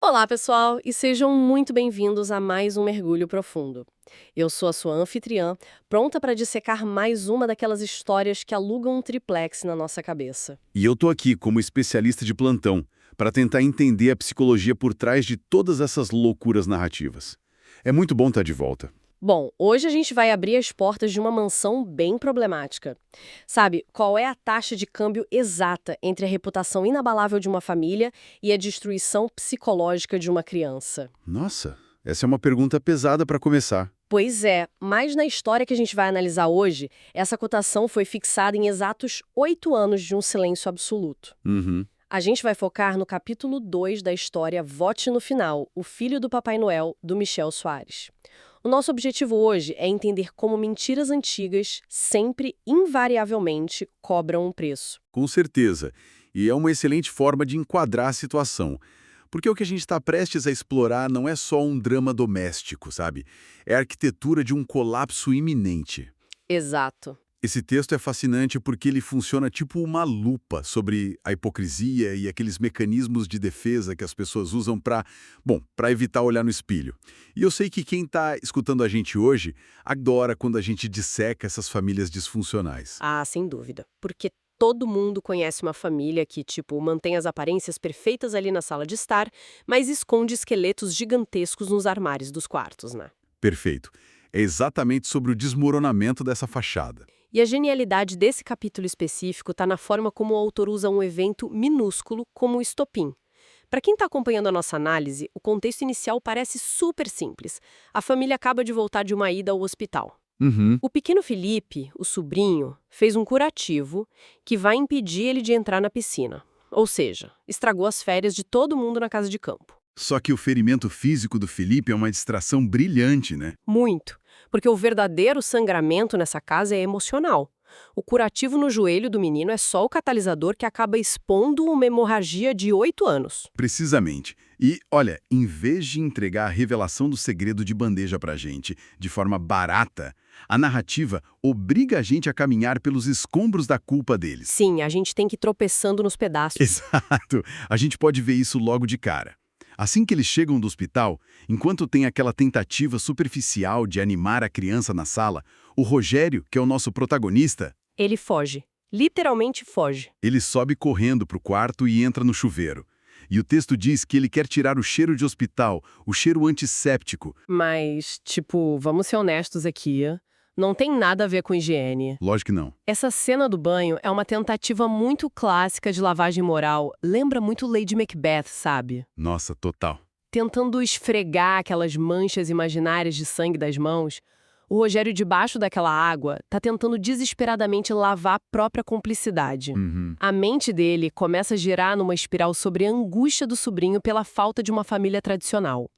Olá, pessoal, e sejam muito bem-vindos a mais um Mergulho Profundo. Eu sou a sua anfitriã, pronta para dissecar mais uma daquelas histórias que alugam um triplex na nossa cabeça. E eu tô aqui como especialista de plantão para tentar entender a psicologia por trás de todas essas loucuras narrativas. É muito bom estar de volta. Bom, hoje a gente vai abrir as portas de uma mansão bem problemática. Sabe, qual é a taxa de câmbio exata entre a reputação inabalável de uma família e a destruição psicológica de uma criança? Nossa, essa é uma pergunta pesada para começar. Pois é, mas na história que a gente vai analisar hoje, essa cotação foi fixada em exatos 8 anos de um silêncio absoluto. Uhum. A gente vai focar no capítulo 2 da história Vote no Final, O Filho do Papai Noel, do Michel Soares. O nosso objetivo hoje é entender como mentiras antigas sempre, invariavelmente, cobram um preço. Com certeza. E é uma excelente forma de enquadrar a situação. Porque o que a gente está prestes a explorar não é só um drama doméstico, sabe? É a arquitetura de um colapso iminente. Exato. Esse texto é fascinante porque ele funciona tipo uma lupa sobre a hipocrisia e aqueles mecanismos de defesa que as pessoas usam para evitar olhar no espelho. E eu sei que quem está escutando a gente hoje adora quando a gente disseca essas famílias disfuncionais. Ah, sem dúvida. Porque todo mundo conhece uma família que, tipo, mantém as aparências perfeitas ali na sala de estar, mas esconde esqueletos gigantescos nos armários dos quartos, né? Perfeito. É exatamente sobre o desmoronamento dessa fachada. E a genialidade desse capítulo específico está na forma como o autor usa um evento minúsculo como o estopim. Para quem está acompanhando a nossa análise, o contexto inicial parece super simples. A família acaba de voltar de uma ida ao hospital. Uhum. O pequeno Felipe, o sobrinho, fez um curativo que vai impedir ele de entrar na piscina. Ou seja, estragou as férias de todo mundo na casa de campo. Só que o ferimento físico do Felipe é uma distração brilhante, né? Muito, porque o verdadeiro sangramento nessa casa é emocional. O curativo no joelho do menino é só o catalisador que acaba expondo uma hemorragia de 8 anos. Precisamente. E, olha, em vez de entregar a revelação do segredo de bandeja pra gente, de forma barata, a narrativa obriga a gente a caminhar pelos escombros da culpa deles. Sim, a gente tem que ir tropeçando nos pedaços. Exato. A gente pode ver isso logo de cara. Assim que eles chegam do hospital, enquanto tem aquela tentativa superficial de animar a criança na sala, o Rogério, que é o nosso protagonista, Ele foge. Literalmente foge. ele sobe correndo pro quarto e entra no chuveiro. E o texto diz que ele quer tirar o cheiro de hospital, o cheiro antisséptico. Mas, tipo, vamos ser honestos aqui. Não tem nada a ver com higiene. Lógico que não. Essa cena do banho é uma tentativa muito clássica de lavagem moral. Lembra muito Lady Macbeth, sabe? Nossa, total. Tentando esfregar aquelas manchas imaginárias de sangue das mãos, o Rogério, debaixo daquela água, tá tentando desesperadamente lavar a própria cumplicidade. Uhum. A mente dele começa a girar numa espiral sobre a angústia do sobrinho pela falta de uma família tradicional.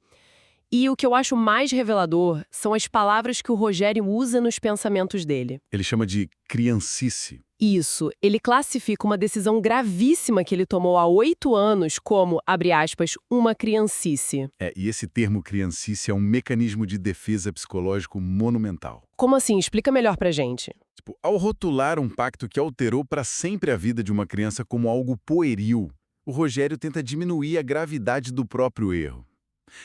E o que eu acho mais revelador são as palavras que o Rogério usa nos pensamentos dele. Ele chama de criancice. Isso, ele classifica uma decisão gravíssima que ele tomou há 8 anos como, abre aspas, uma criancice. E esse termo criancice é um mecanismo de defesa psicológico monumental. Como assim? Explica melhor pra gente. Tipo, ao rotular um pacto que alterou para sempre a vida de uma criança como algo pueril, o Rogério tenta diminuir a gravidade do próprio erro.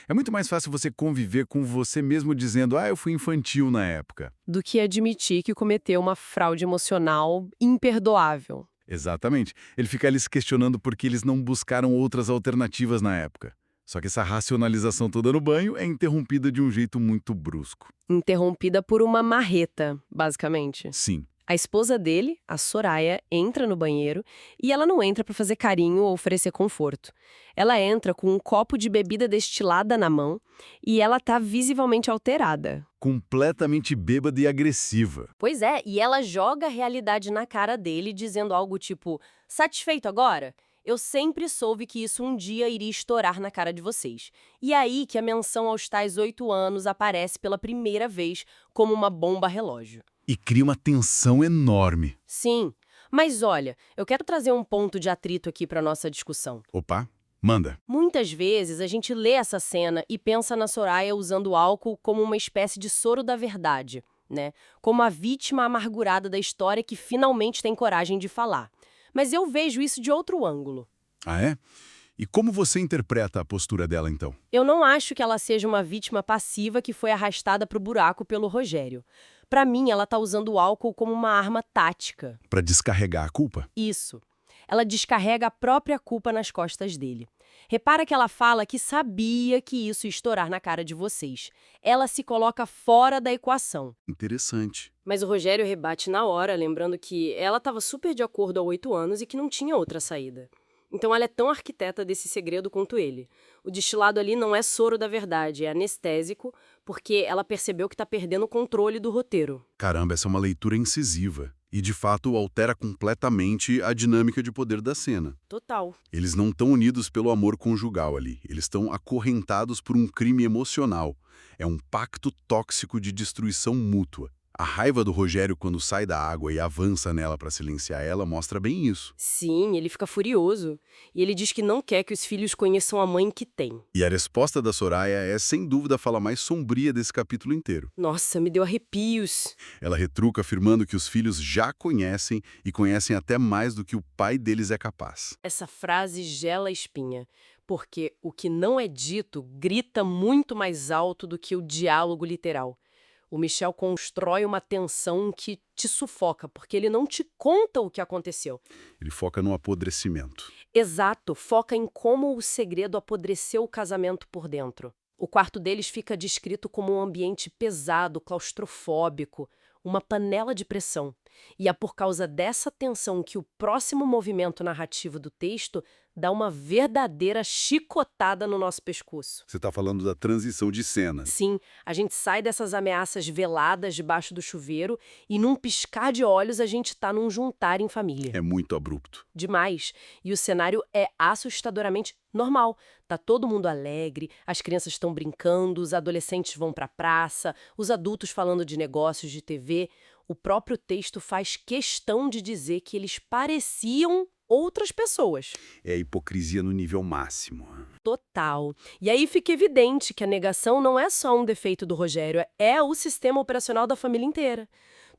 É muito mais fácil você conviver com você mesmo dizendo, eu fui infantil na época. Do que admitir que cometeu uma fraude emocional imperdoável. Exatamente. Ele fica ali se questionando por que eles não buscaram outras alternativas na época. Só que essa racionalização toda no banho é interrompida de um jeito muito brusco. Interrompida por uma marreta, basicamente. Sim. A esposa dele, a Soraya, entra no banheiro e ela não entra para fazer carinho ou oferecer conforto. Ela entra com um copo de bebida destilada na mão e ela tá visivelmente alterada. Completamente bêbada e agressiva. Pois é, e ela joga a realidade na cara dele, dizendo algo tipo: satisfeito agora? Eu sempre soube que isso um dia iria estourar na cara de vocês. E é aí que a menção aos tais 8 anos aparece pela primeira vez como uma bomba relógio. E cria uma tensão enorme. Sim, mas olha, eu quero trazer um ponto de atrito aqui para nossa discussão. Opa, manda. Muitas vezes a gente lê essa cena e pensa na Soraya usando álcool como uma espécie de soro da verdade, né? Como a vítima amargurada da história que finalmente tem coragem de falar. Mas eu vejo isso de outro ângulo. Ah, é? E como você interpreta a postura dela, então? Eu não acho que ela seja uma vítima passiva que foi arrastada para o buraco pelo Rogério. Para mim, ela tá usando o álcool como uma arma tática. Para descarregar a culpa? Isso. Ela descarrega a própria culpa nas costas dele. Repara que ela fala que sabia que isso ia estourar na cara de vocês. Ela se coloca fora da equação. Interessante. Mas o Rogério rebate na hora, lembrando que ela estava super de acordo há 8 anos e que não tinha outra saída. Então ela é tão arquiteta desse segredo quanto ele. O destilado ali não é soro da verdade, é anestésico, porque ela percebeu que está perdendo o controle do roteiro. Caramba, essa é uma leitura incisiva. E, de fato, altera completamente a dinâmica de poder da cena. Total. Eles não estão unidos pelo amor conjugal ali. Eles estão acorrentados por um crime emocional. É um pacto tóxico de destruição mútua. A raiva do Rogério quando sai da água e avança nela para silenciar ela mostra bem isso. Sim, ele fica furioso. E ele diz que não quer que os filhos conheçam a mãe que tem. E a resposta da Soraya é, sem dúvida, a fala mais sombria desse capítulo inteiro. Nossa, me deu arrepios. Ela retruca afirmando que os filhos já conhecem e conhecem até mais do que o pai deles é capaz. Essa frase gela a espinha, porque o que não é dito grita muito mais alto do que o diálogo literal. O Michel constrói uma tensão que te sufoca, porque ele não te conta o que aconteceu. Ele foca no apodrecimento. Exato, foca em como o segredo apodreceu o casamento por dentro. O quarto deles fica descrito como um ambiente pesado, claustrofóbico, uma panela de pressão. E é por causa dessa tensão que o próximo movimento narrativo do texto dá uma verdadeira chicotada no nosso pescoço. Você está falando da transição de cena. Sim, a gente sai dessas ameaças veladas debaixo do chuveiro e num piscar de olhos a gente tá num jantar em família. É muito abrupto. Demais. E o cenário é assustadoramente normal. Tá todo mundo alegre, as crianças estão brincando, os adolescentes vão pra praça, os adultos falando de negócios de TV. O próprio texto faz questão de dizer que eles pareciam outras pessoas. É a hipocrisia no nível máximo. Total. E aí fica evidente que a negação não é só um defeito do Rogério, é o sistema operacional da família inteira.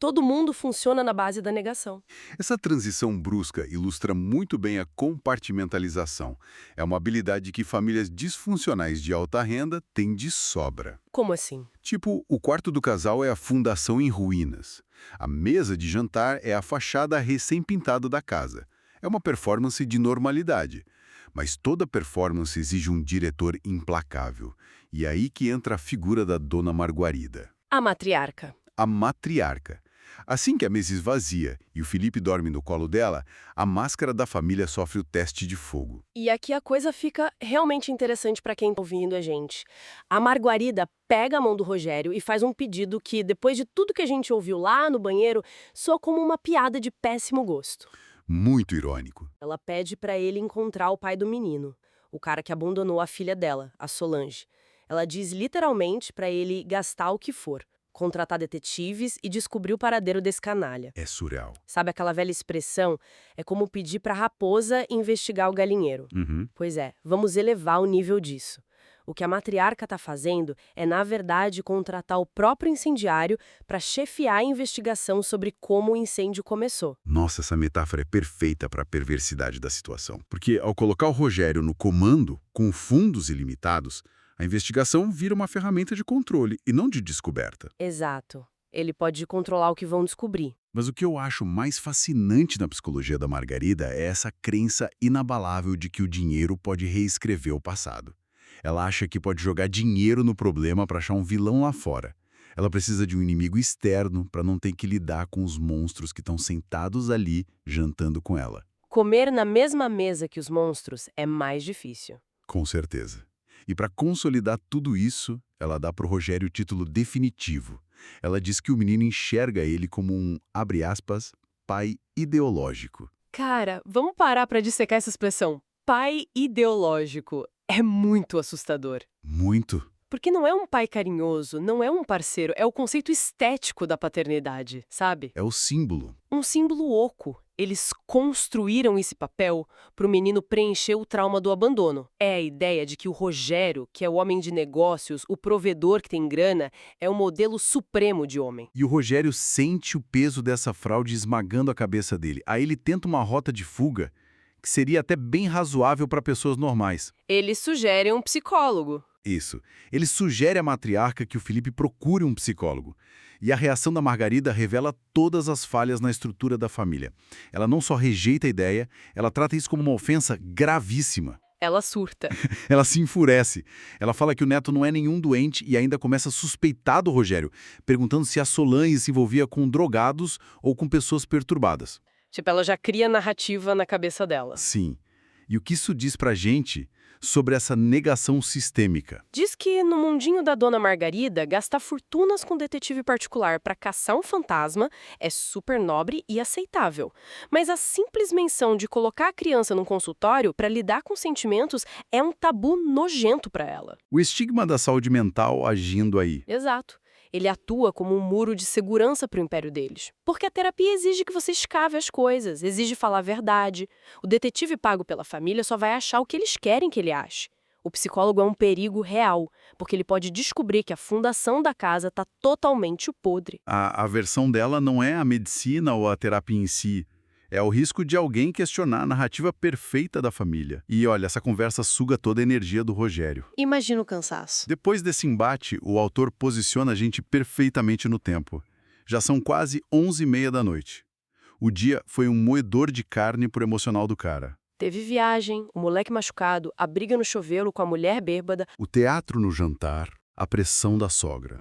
Todo mundo funciona na base da negação. Essa transição brusca ilustra muito bem a compartimentalização. É uma habilidade que famílias disfuncionais de alta renda têm de sobra. Como assim? Tipo, o quarto do casal é a fundação em ruínas. A mesa de jantar é a fachada recém-pintada da casa. É uma performance de normalidade. Mas toda performance exige um diretor implacável. E é aí que entra a figura da Dona Marguarida. A matriarca. A matriarca. Assim que a mesa esvazia e o Felipe dorme no colo dela, a máscara da família sofre o teste de fogo. E aqui a coisa fica realmente interessante para quem está ouvindo a gente. A Marguarida pega a mão do Rogério e faz um pedido que, depois de tudo que a gente ouviu lá no banheiro, soa como uma piada de péssimo gosto. Muito irônico. Ela pede para ele encontrar o pai do menino, o cara que abandonou a filha dela, a Solange. Ela diz literalmente para ele gastar o que for, contratar detetives e descobrir o paradeiro desse canalha. É surreal. Sabe aquela velha expressão? É como pedir para a raposa investigar o galinheiro. Pois é, vamos elevar o nível disso. O que a matriarca está fazendo é, na verdade, contratar o próprio incendiário para chefiar a investigação sobre como o incêndio começou. Nossa, essa metáfora é perfeita para a perversidade da situação. Porque ao colocar o Rogério no comando, com fundos ilimitados, a investigação vira uma ferramenta de controle e não de descoberta. Exato. Ele pode controlar o que vão descobrir. Mas o que eu acho mais fascinante na psicologia da Margarida é essa crença inabalável de que o dinheiro pode reescrever o passado. Ela acha que pode jogar dinheiro no problema para achar um vilão lá fora. Ela precisa de um inimigo externo para não ter que lidar com os monstros que estão sentados ali jantando com ela. Comer na mesma mesa que os monstros é mais difícil. Com certeza. E para consolidar tudo isso, ela dá para o Rogério o título definitivo. Ela diz que o menino enxerga ele como um, abre aspas, pai ideológico. Cara, vamos parar para dissecar essa expressão. Pai ideológico. É muito assustador. Muito. Porque não é um pai carinhoso, não é um parceiro, é o conceito estético da paternidade, sabe? É o símbolo. Um símbolo oco. Eles construíram esse papel para o menino preencher o trauma do abandono. É a ideia de que o Rogério, que é o homem de negócios, o provedor que tem grana, é o modelo supremo de homem. E o Rogério sente o peso dessa fraude esmagando a cabeça dele. Aí ele tenta uma rota de fuga que seria até bem razoável para pessoas normais. Ele sugere um psicólogo. Isso. Ele sugere à matriarca que o Felipe procure um psicólogo. E a reação da Margarida revela todas as falhas na estrutura da família. Ela não só rejeita a ideia, ela trata isso como uma ofensa gravíssima. Ela surta. Ela se enfurece. Ela fala que o neto não é nenhum doente e ainda começa a suspeitar do Rogério, perguntando se a Solange se envolvia com drogados ou com pessoas perturbadas. Tipo, ela já cria narrativa na cabeça dela. Sim. E o que isso diz pra gente sobre essa negação sistêmica? Diz que no mundinho da Dona Margarida, gastar fortunas com detetive particular para caçar um fantasma é super nobre e aceitável. Mas a simples menção de colocar a criança num consultório para lidar com sentimentos é um tabu nojento para ela. O estigma da saúde mental agindo aí. Exato. Ele atua como um muro de segurança para o império deles. Porque a terapia exige que você escave as coisas, exige falar a verdade. O detetive pago pela família só vai achar o que eles querem que ele ache. O psicólogo é um perigo real, porque ele pode descobrir que a fundação da casa está totalmente podre. A versão dela não é a medicina ou a terapia em si. É o risco de alguém questionar a narrativa perfeita da família. E olha, essa conversa suga toda a energia do Rogério. Imagina o cansaço. Depois desse embate, o autor posiciona a gente perfeitamente no tempo. Já são quase 11h30 da noite. O dia foi um moedor de carne pro emocional do cara. Teve viagem, o moleque machucado, a briga no chuveiro com a mulher bêbada. O teatro no jantar, a pressão da sogra.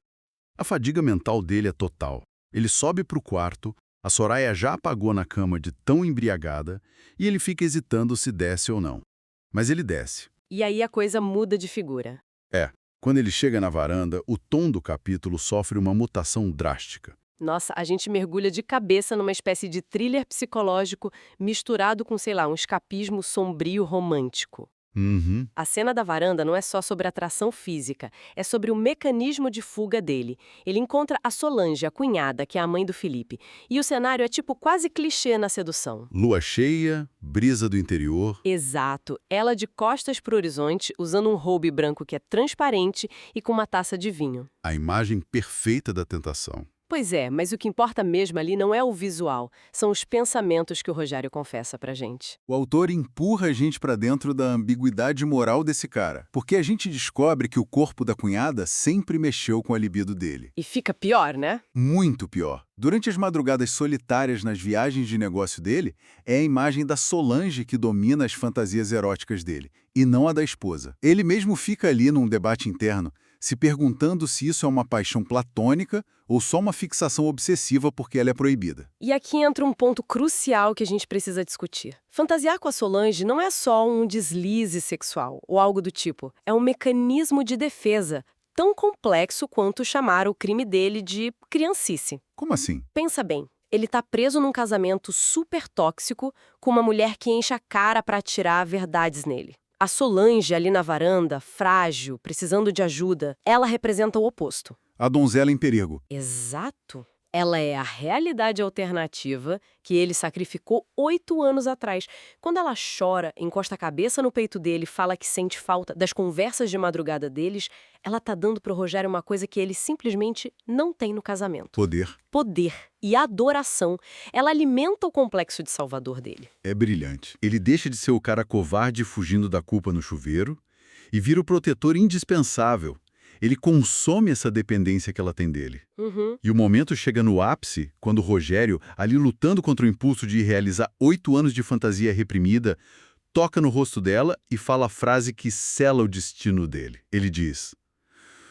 A fadiga mental dele é total. Ele sobe pro quarto, a Soraya já apagou na cama de tão embriagada e ele fica hesitando se desce ou não. Mas ele desce. E aí a coisa muda de figura. Quando ele chega na varanda, o tom do capítulo sofre uma mutação drástica. Nossa, a gente mergulha de cabeça numa espécie de thriller psicológico misturado com, sei lá, um escapismo sombrio romântico. Uhum. A cena da varanda não é só sobre atração física, é sobre o mecanismo de fuga dele. Ele encontra a Solange, a cunhada, que é a mãe do Felipe. E o cenário é tipo quase clichê na sedução. Lua cheia, brisa do interior. Exato. Ela de costas pro horizonte, usando um robe branco que é transparente e com uma taça de vinho. A imagem perfeita da tentação. Pois é, mas o que importa mesmo ali não é o visual, são os pensamentos que o Rogério confessa pra gente. O autor empurra a gente para dentro da ambiguidade moral desse cara, porque a gente descobre que o corpo da cunhada sempre mexeu com a libido dele. E fica pior, né? Muito pior. Durante as madrugadas solitárias nas viagens de negócio dele, é a imagem da Solange que domina as fantasias eróticas dele, e não a da esposa. Ele mesmo fica ali num debate interno, se perguntando se isso é uma paixão platônica ou só uma fixação obsessiva porque ela é proibida. E aqui entra um ponto crucial que a gente precisa discutir. Fantasiar com a Solange não é só um deslize sexual ou algo do tipo, é um mecanismo de defesa tão complexo quanto chamar o crime dele de criancice. Como assim? Pensa bem. Ele tá preso num casamento super tóxico com uma mulher que enche a cara pra atirar verdades nele. A Solange ali na varanda, frágil, precisando de ajuda, ela representa o oposto. A donzela em perigo. Exato. Ela é a realidade alternativa que ele sacrificou 8 anos atrás. Quando ela chora, encosta a cabeça no peito dele e fala que sente falta das conversas de madrugada deles, ela tá dando pro Rogério uma coisa que ele simplesmente não tem no casamento. Poder. Poder e adoração. Ela alimenta o complexo de salvador dele. É brilhante. Ele deixa de ser o cara covarde fugindo da culpa no chuveiro e vira o protetor indispensável. Ele consome essa dependência que ela tem dele. E o momento chega no ápice, quando o Rogério, ali lutando contra o impulso de realizar 8 anos de fantasia reprimida, toca no rosto dela e fala a frase que sela o destino dele. Ele diz: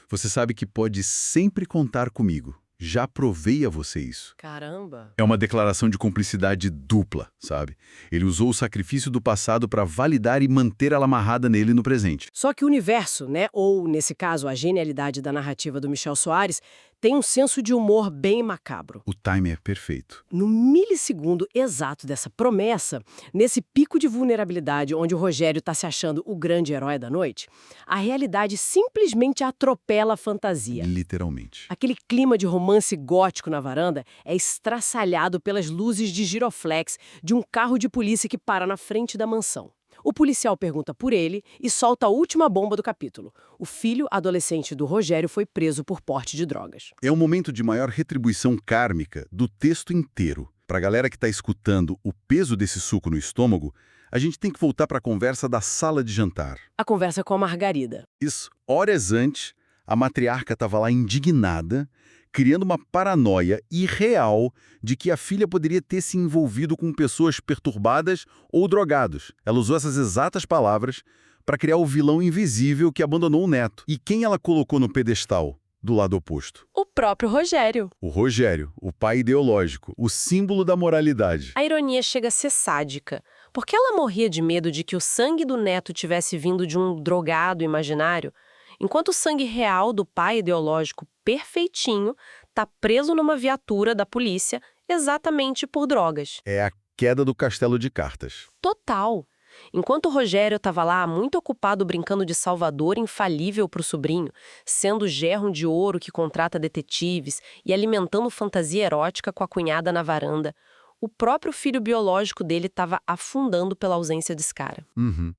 "Você sabe que pode sempre contar comigo. Já provei a você isso." Caramba! É uma declaração de cumplicidade dupla, sabe? Ele usou o sacrifício do passado para validar e manter ela amarrada nele no presente. Só que o universo, né, ou nesse caso a genialidade da narrativa do Michel Soares, tem um senso de humor bem macabro. O time é perfeito. No milissegundo exato dessa promessa, nesse pico de vulnerabilidade onde o Rogério está se achando o grande herói da noite, a realidade simplesmente atropela a fantasia. Literalmente. Aquele clima de romance gótico na varanda é estraçalhado pelas luzes de giroflex de um carro de polícia que para na frente da mansão. O policial pergunta por ele e solta a última bomba do capítulo. O filho adolescente do Rogério foi preso por porte de drogas. É o momento de maior retribuição kármica do texto inteiro. Para a galera que está escutando o peso desse suco no estômago, a gente tem que voltar para a conversa da sala de jantar. A conversa com a Margarida. Isso. Horas antes, a matriarca estava lá indignada, criando uma paranoia irreal de que a filha poderia ter se envolvido com pessoas perturbadas ou drogados. Ela usou essas exatas palavras para criar o vilão invisível que abandonou o neto. E quem ela colocou no pedestal, do lado oposto? O próprio Rogério. O Rogério, o pai ideológico, o símbolo da moralidade. A ironia chega a ser sádica, porque ela morria de medo de que o sangue do neto tivesse vindo de um drogado imaginário, enquanto o sangue real do pai ideológico perfeitinho está preso numa viatura da polícia exatamente por drogas. É a queda do castelo de cartas. Total. Enquanto o Rogério estava lá muito ocupado brincando de salvador infalível para o sobrinho, sendo o gerro de ouro que contrata detetives e alimentando fantasia erótica com a cunhada na varanda, o próprio filho biológico dele estava afundando pela ausência desse cara.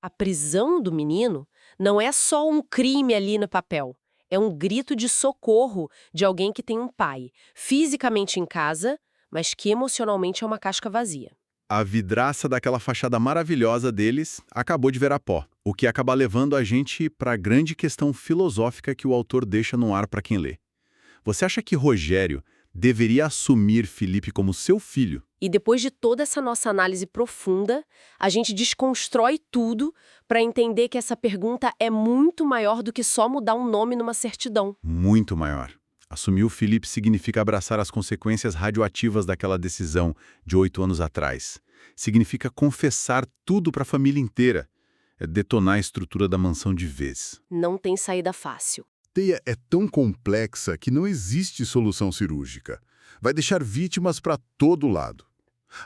A prisão do menino não é só um crime ali no papel. É um grito de socorro de alguém que tem um pai, fisicamente em casa, mas que emocionalmente é uma casca vazia. A vidraça daquela fachada maravilhosa deles acabou de virar pó, o que acaba levando a gente para a grande questão filosófica que o autor deixa no ar para quem lê. Você acha que Rogério deveria assumir Felipe como seu filho? E depois de toda essa nossa análise profunda, a gente desconstrói tudo para entender que essa pergunta é muito maior do que só mudar um nome numa certidão. Muito maior. Assumir o Felipe significa abraçar as consequências radioativas daquela decisão de 8 anos atrás. Significa confessar tudo para a família inteira. É detonar a estrutura da mansão de vez. Não tem saída fácil. A teia é tão complexa que não existe solução cirúrgica. Vai deixar vítimas para todo lado.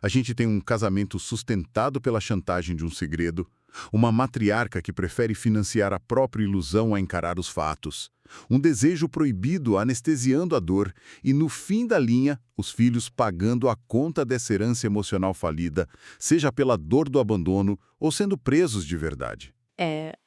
A gente tem um casamento sustentado pela chantagem de um segredo, uma matriarca que prefere financiar a própria ilusão a encarar os fatos, um desejo proibido anestesiando a dor e, no fim da linha, os filhos pagando a conta dessa herança emocional falida, seja pela dor do abandono ou sendo presos de verdade.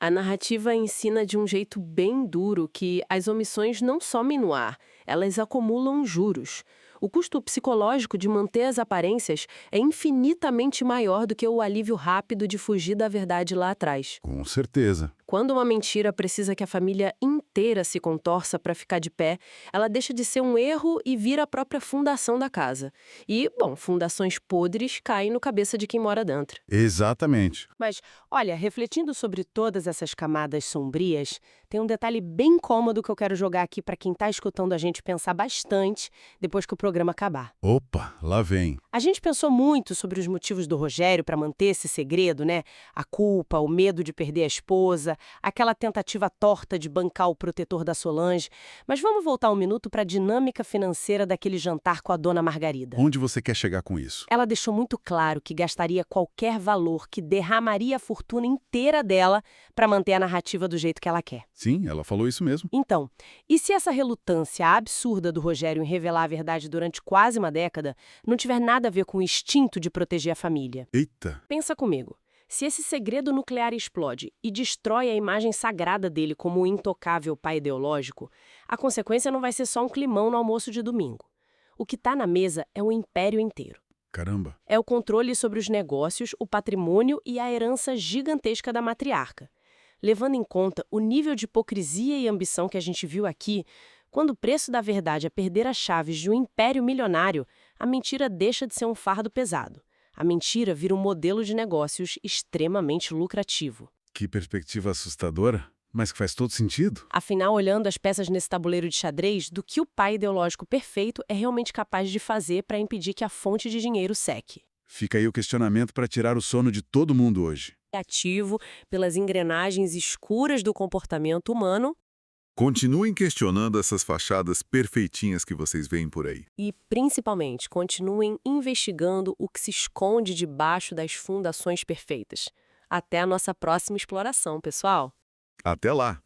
A narrativa ensina de um jeito bem duro que as omissões não somem no ar, elas acumulam juros. O custo psicológico de manter as aparências é infinitamente maior do que o alívio rápido de fugir da verdade lá atrás. Com certeza. Quando uma mentira precisa que a família inteira se contorça para ficar de pé, ela deixa de ser um erro e vira a própria fundação da casa. E, bom, fundações podres caem no cabeça de quem mora dentro. Exatamente. Mas, olha, refletindo sobre todas essas camadas sombrias, tem um detalhe bem cômodo que eu quero jogar aqui para quem está escutando a gente pensar bastante depois que o programa acabar. Opa, lá vem. A gente pensou muito sobre os motivos do Rogério para manter esse segredo, né? A culpa, o medo de perder a esposa, aquela tentativa torta de bancar o protetor da Solange. Mas vamos voltar um minuto para a dinâmica financeira daquele jantar com a dona Margarida. Onde você quer chegar com isso? Ela deixou muito claro que gastaria qualquer valor, que derramaria a fortuna inteira dela para manter a narrativa do jeito que ela quer. Sim, ela falou isso mesmo. Então, e se essa relutância absurda do Rogério em revelar a verdade durante quase uma década não tiver nada a ver com o instinto de proteger a família? Eita. Pensa comigo. Se esse segredo nuclear explode e destrói a imagem sagrada dele como o intocável pai ideológico, a consequência não vai ser só um climão no almoço de domingo. O que está na mesa é o império inteiro. Caramba. É o controle sobre os negócios, o patrimônio e a herança gigantesca da matriarca. Levando em conta o nível de hipocrisia e ambição que a gente viu aqui, quando o preço da verdade é perder as chaves de um império milionário, a mentira deixa de ser um fardo pesado. A mentira vira um modelo de negócios extremamente lucrativo. Que perspectiva assustadora, mas que faz todo sentido. Afinal, olhando as peças nesse tabuleiro de xadrez, do que o pai ideológico perfeito é realmente capaz de fazer para impedir que a fonte de dinheiro seque. Fica aí o questionamento para tirar o sono de todo mundo hoje. Ativo pelas engrenagens escuras do comportamento humano. Continuem questionando essas fachadas perfeitinhas que vocês veem por aí. E, principalmente, continuem investigando o que se esconde debaixo das fundações perfeitas. Até a nossa próxima exploração, pessoal! Até lá!